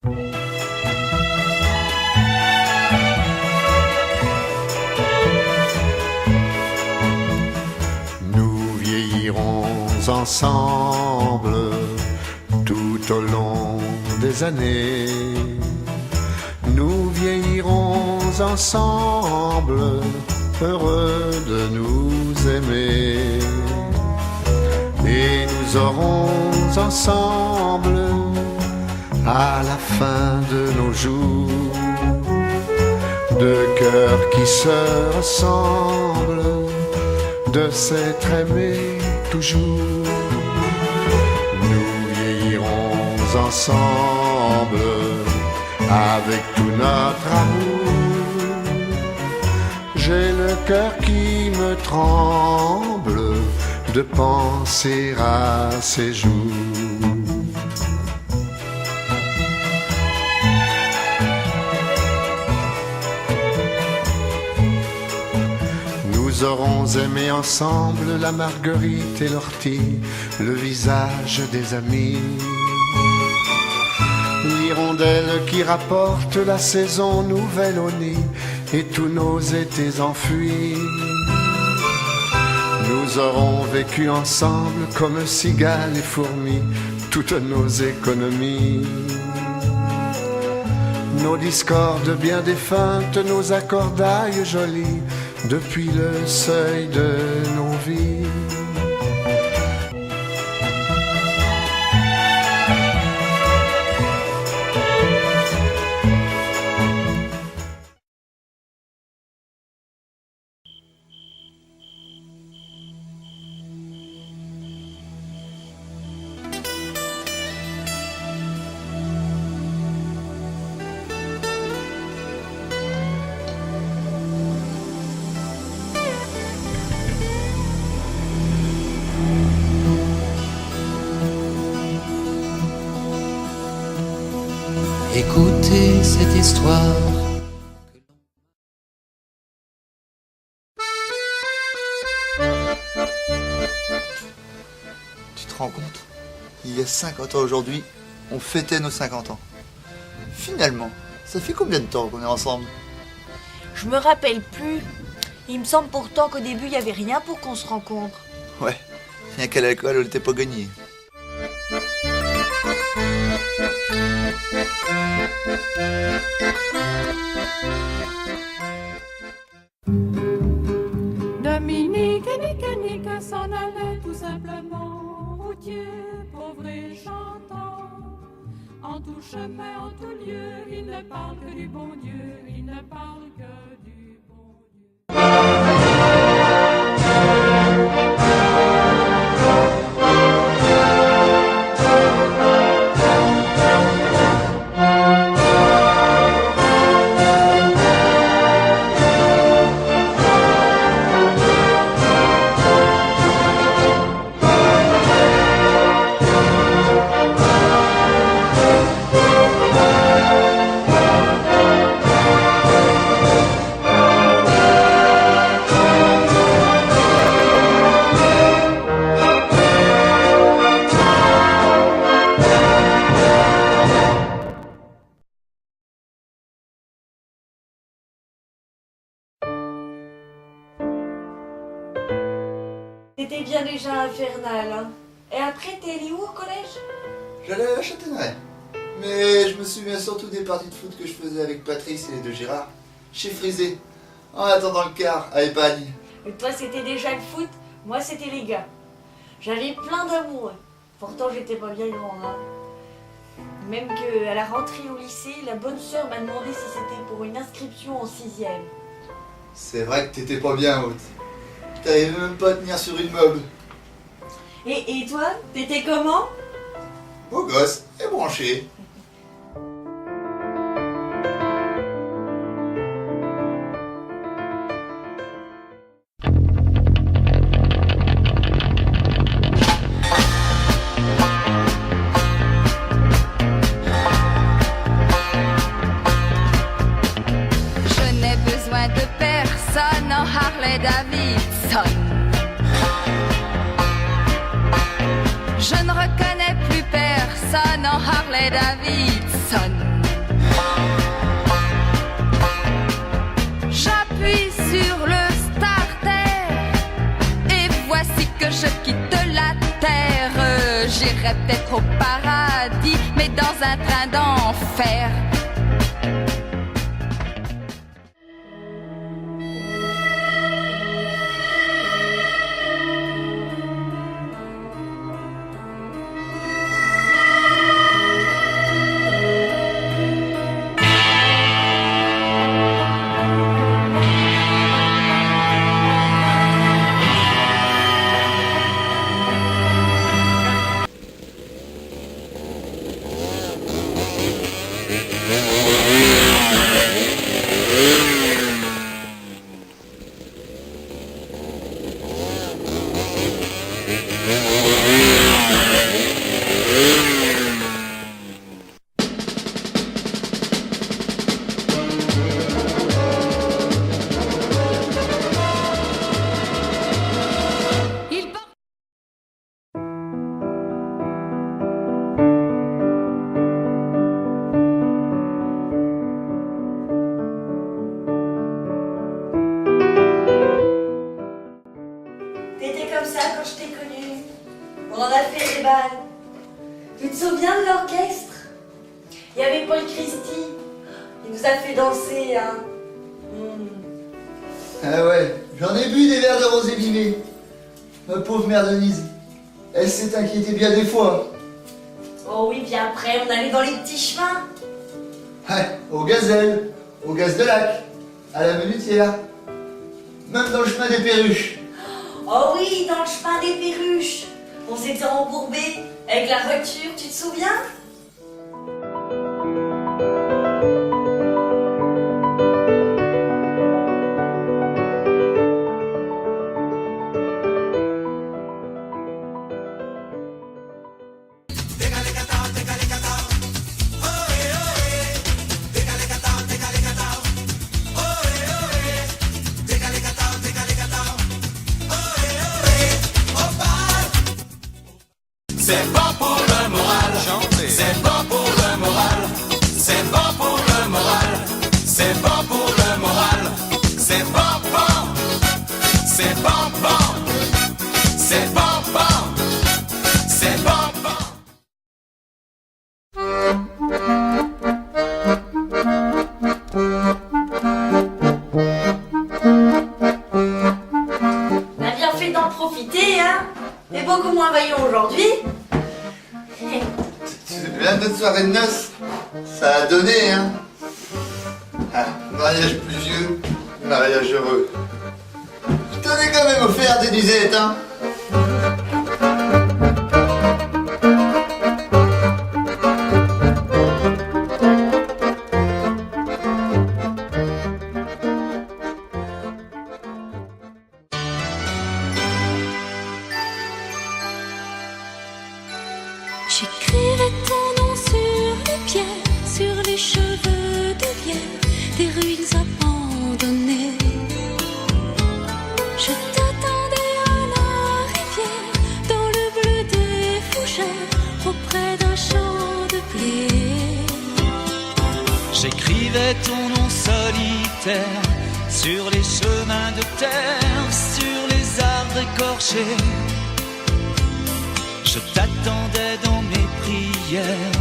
Nous vieillirons ensemble tout au long des années. Nous vieillirons ensemble, heureux de nous aimer. Et nous aurons ensemble, à la fin de nos jours, deux cœurs qui se ressemblent, de s'être aimés toujours. Nous vieillirons ensemble, avec tout notre amour. J'ai le cœur qui me tremble de penser à ces jours. Nous aurons aimé ensemble la marguerite et l'ortie, le visage des amis. L'hirondelle qui rapporte la saison nouvelle au nid et tous nos étés enfuis. Nous aurons vécu ensemble comme cigales et fourmis toutes nos économies. Nos discordes bien défuntes, nos accordailles jolis depuis le seuil de nos vies. Écoutez cette histoire. Tu te rends compte? Il y a 50 ans aujourd'hui, on fêtait nos 50 ans. Finalement, ça fait combien de temps qu'on est ensemble? Je me rappelle plus. Il me semble pourtant qu'au début, il n'y avait rien pour qu'on se rencontre. Ouais, rien qu'à l'école, on n'était pas gagné. Dominique et Nick s'en allait tout simplement, routier, pauvre et chantant. En tout chemin, en tout lieu, il ne parle que du bon Dieu, il ne parle que du bon Dieu. C'était bien déjà infernal, hein. Et après, t'es allé où au collège? J'allais à la Châtaigneraie. Mais je me souviens surtout des parties de foot que je faisais avec Patrice et les deux Gérard, chez Frisé, en attendant le car à Épagne. Et toi, c'était déjà le foot, moi, c'était les gars. J'avais plein d'amour. Pourtant, j'étais pas bien grand, hein. Même qu'à la rentrée au lycée, la bonne sœur m'a demandé si c'était pour une inscription en 6e. C'est vrai que t'étais pas bien haute. T'arrivais même pas à tenir sur une mob. Et toi, t'étais comment? Beau gosse et branché. Je n'ai besoin de personne en Harley Davidson. Je ne reconnais plus personne en Harley Davidson. serait peut-être au paradis, mais dans un train d'enfer. T'étais comme ça quand je t'ai connue. On en a fait des balles. Tu te souviens de l'orchestre? Il y avait Paul Christie. Il nous a fait danser, hein. Ah ouais, j'en ai bu des verres de rosé limé. Ma pauvre mère Denise, elle s'est inquiétée bien des fois. Oh oui, puis après, on allait dans les petits chemins. Ouais, au gazelle, au gaz de lac, à la menutière, même dans le chemin des perruches. Oh oui, dans le chemin des perruches. On s'était embourbés avec la voiture, tu te souviens? C'est bon pour le moral, c'est bon pour le moral, c'est bon pour le moral, c'est bon pour le moral, c'est bon bon, c'est bon bon, c'est bon bon, c'est bon bon. On a bien fait d'en profiter, hein? Et beaucoup moins vaillant aujourd'hui. Tu viens de notre soirée de noces, ça a donné, hein. Ah, mariage plus vieux, mariage heureux. Je t'en ai quand même offert des nuisettes, hein. J'écrivais ton nom sur les pierres, sur les cheveux de lierre, des ruines abandonnées. Je t'attendais à la rivière, dans le bleu des fougères, auprès d'un champ de blé. J'écrivais ton nom solitaire, sur les chemins de terre, sur les arbres écorchés. Je t'attendais dans mes prières,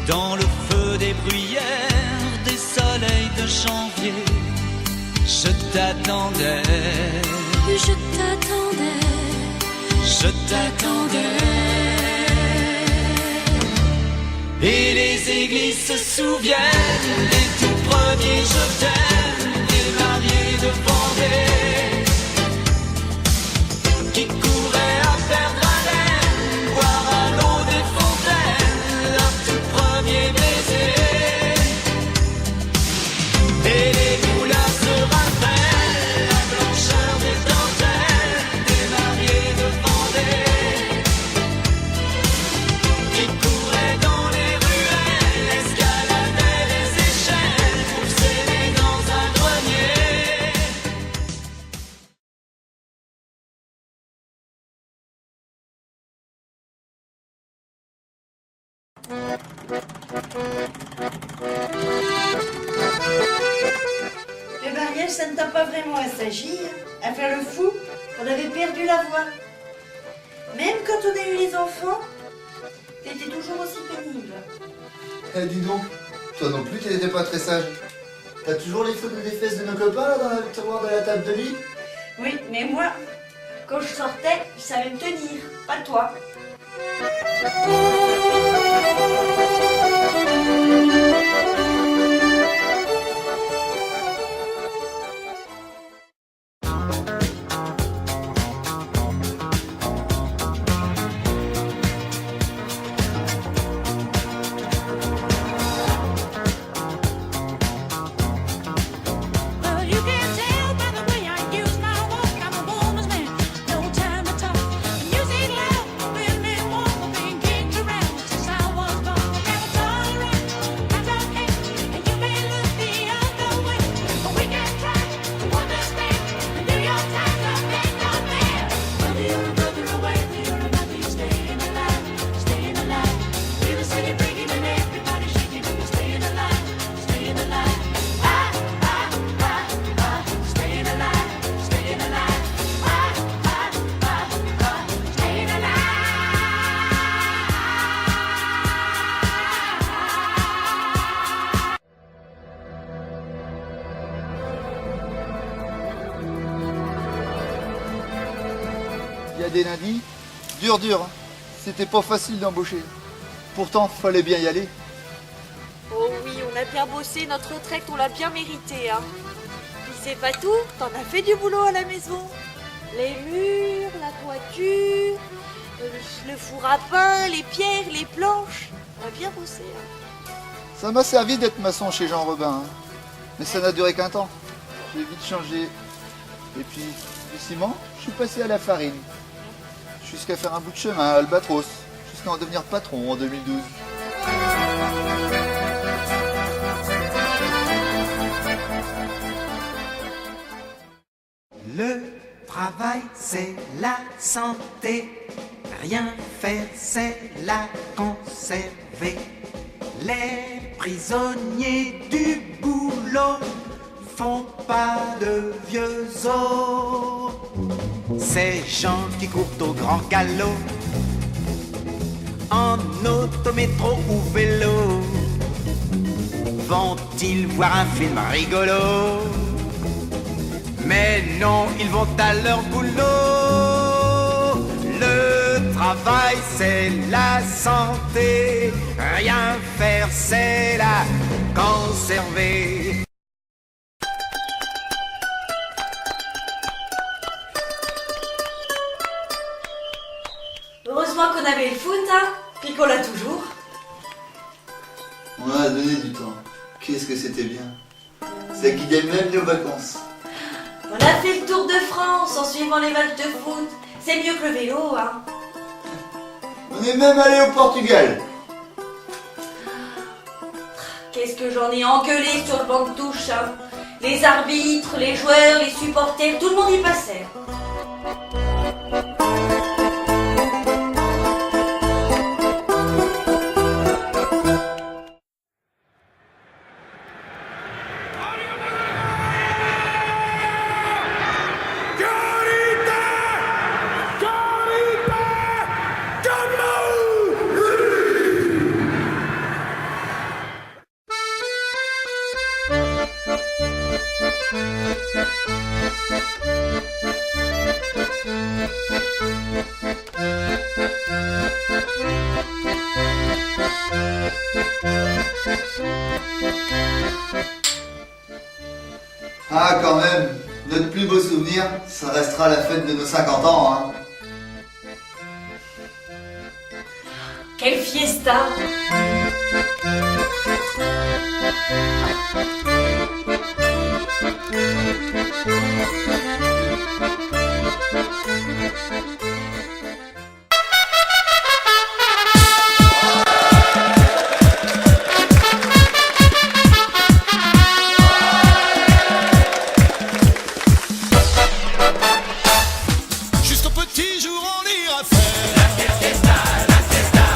dans le feu des bruyères, des soleils de janvier. Je t'attendais, Je t'attendais, je t'attendais. Et les églises se souviennent des tout premiers je t'aime, des mariés de Vendée qui couraient à perdre haleine, boire à l'eau des fontaines leur tout premier baiser. Et les moulins se rappellent la blancheur des dentelles des mariés de Vendée qui couraient dans les ruelles, escaladaient les échelles pour s'aimer dans un grenier. Le mariage, ça ne t'a pas vraiment assagi, à faire le fou. On avait perdu la voix. Même quand on a eu les enfants, T'étais toujours aussi pénible. Eh, dis donc, toi non plus, t'étais pas très sage. T'as toujours les photos des fesses de nos copains là dans le tiroir de la table de lit? Oui, mais moi, quand je sortais, je savais me tenir, pas toi. Well, you can tell by the way I use my walk, I'm a woman's man, no time to talk. Music loud, been me warm, been kicked around since I was born. Never tolerate, I don't hate, and you may look the other way, but we can try to understand and do your time to make no man. Whether you're a brother or whether you're a mother, you're staying alive, staying alive. Feel the city breaking and everybody shaking, and you're staying alive, staying alive. Staying alive, staying alive. Staying alive. Il y a des lundis, dur, hein. C'était pas facile d'embaucher. Pourtant, fallait bien y aller. Oh oui, on a bien bossé, notre retraite, on l'a bien mérité, hein. Puis c'est pas tout, t'en as fait du boulot à la maison. Les murs, la toiture, le four à pain, les pierres, les planches. On a bien bossé, hein. Ça m'a servi d'être maçon chez Jean Robin, hein. Mais ça n'a duré qu'un temps. J'ai vite changé. Et puis, du ciment, je suis passé à la farine. Jusqu'à faire un bout de chemin à Albatros. Jusqu'à en devenir patron en 2012. Le travail, c'est la santé. Rien faire, c'est la conserver. Les prisonniers du boulot font pas de vieux os. Ces gens qui courent au grand galop, en auto, métro ou vélo, vont-ils voir un film rigolo? Mais non, ils vont à leur boulot. Le travail, c'est la santé. Rien faire, c'est la conserver. Heureusement qu'on avait le foot, hein, puis qu'on l'a toujours. On a donné du temps. Qu'est-ce que c'était bien. Ça guidait même nos vacances. On a fait le tour de France en suivant les matchs de foot. C'est mieux que le vélo, hein. On est même allé au Portugal. Qu'est-ce que j'en ai engueulé sur le banc de touche, hein. Les arbitres, les joueurs, les supporters, tout le monde y passait. Ah, quand même, notre plus beau souvenir, ça restera la fête de nos 50 ans, hein. Quelle fiesta! Juste au petit jour, on ira faire.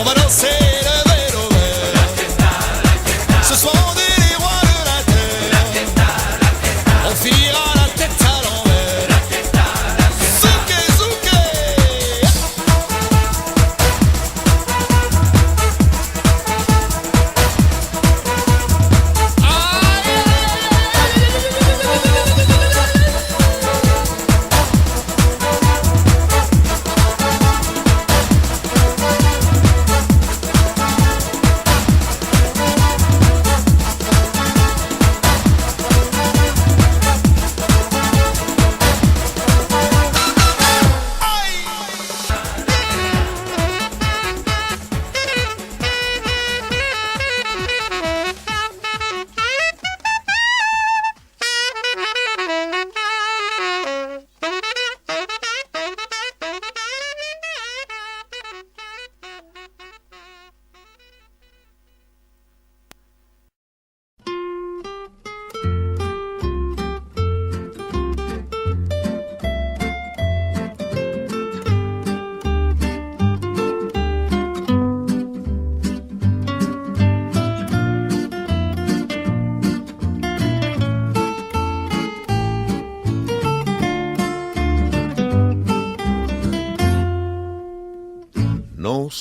On va danser le vélo.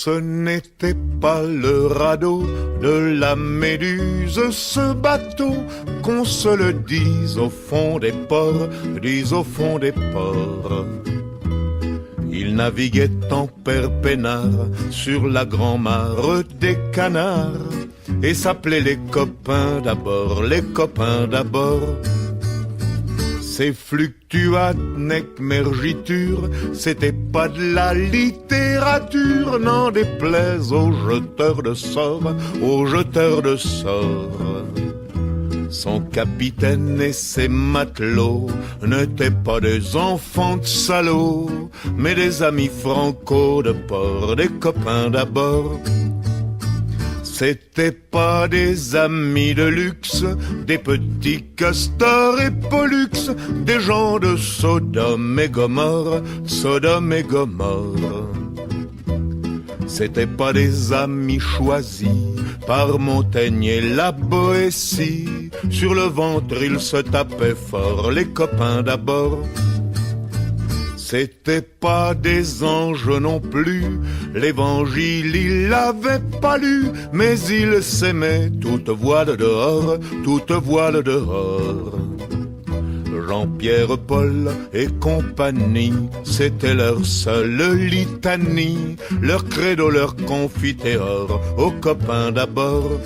Ce n'était pas le radeau de la Méduse, ce bateau, qu'on se le dise au fond des ports, dise au fond des ports. Il naviguait en père peinard sur la grand-mare des canards et s'appelait les copains d'abord, les copains d'abord. Ces fluctuates nec mergiture, c'était pas de la littérature, n'en déplaise aux jeteurs de sorts, aux jeteurs de sorts. Son capitaine et ses matelots n'étaient pas des enfants de salauds, mais des amis franco de port, des copains d'abord. C'étaient pas des amis de luxe, des petits castors et pollux, des gens de Sodome et Gomorre, Sodome et Gomorre. C'étaient pas des amis choisis par Montaigne et la Boétie. Sur le ventre ils se tapaient fort, les copains d'abord. C'étaient pas des anges non plus, l'évangile il l'avait pas lu, mais ils s'aimaient toute voile dehors, toute voile dehors. Jean-Pierre, Paul et compagnie, c'était leur seule litanie, leur credo, leur confiteor, aux copains d'abord.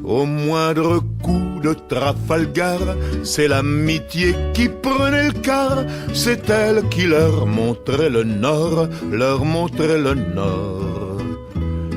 Au moindre coup de Trafalgar, c'est l'amitié qui prenait le quart, c'est elle qui leur montrait le nord, leur montrait le nord.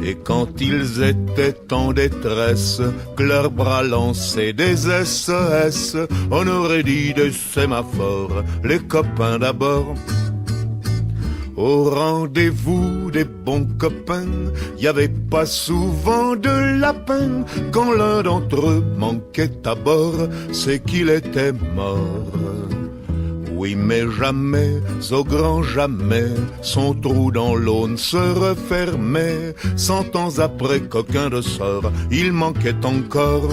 Et quand ils étaient en détresse, que leurs bras lançaient des SOS, on aurait dit des sémaphores, les copains d'abord. Au rendez-vous des bons copains, y avait pas souvent de lapin. Quand l'un d'entre eux manquait à bord, c'est qu'il était mort. Oui, mais jamais, au grand jamais, son trou dans l'eau ne se refermait. 100 ans après qu'aucun de sort, il manquait encore.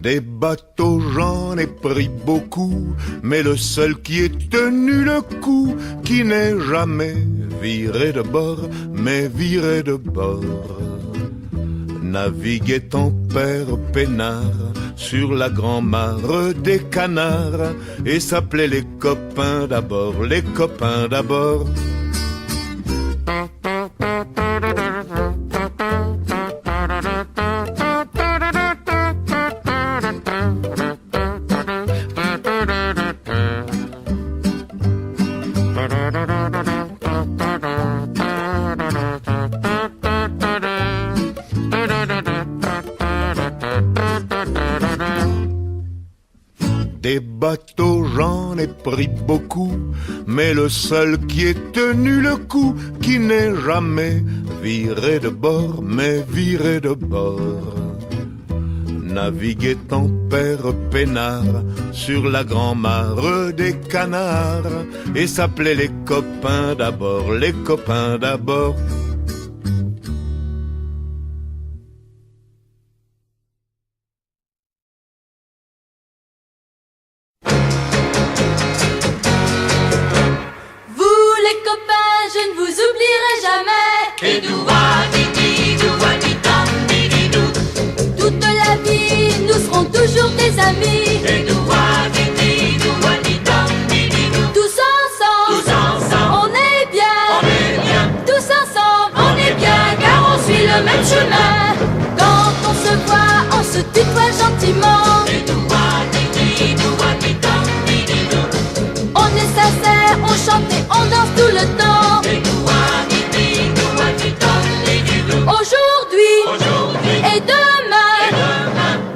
Des bateaux j'en ai pris beaucoup, mais le seul qui ait tenu le coup, qui n'est jamais viré de bord, mais viré de bord. Naviguait en père peinard sur la grand-mare des canards et s'appelait les copains d'abord, les copains d'abord. Des bateaux j'en ai pris beaucoup, mais le seul qui ait tenu le coup, qui n'est jamais viré de bord, mais viré de bord. Naviguait en père peinard sur la grand-mare des canards et s'appelait les copains d'abord, les copains d'abord.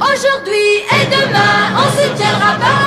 Aujourd'hui et demain, on se tiendra pas.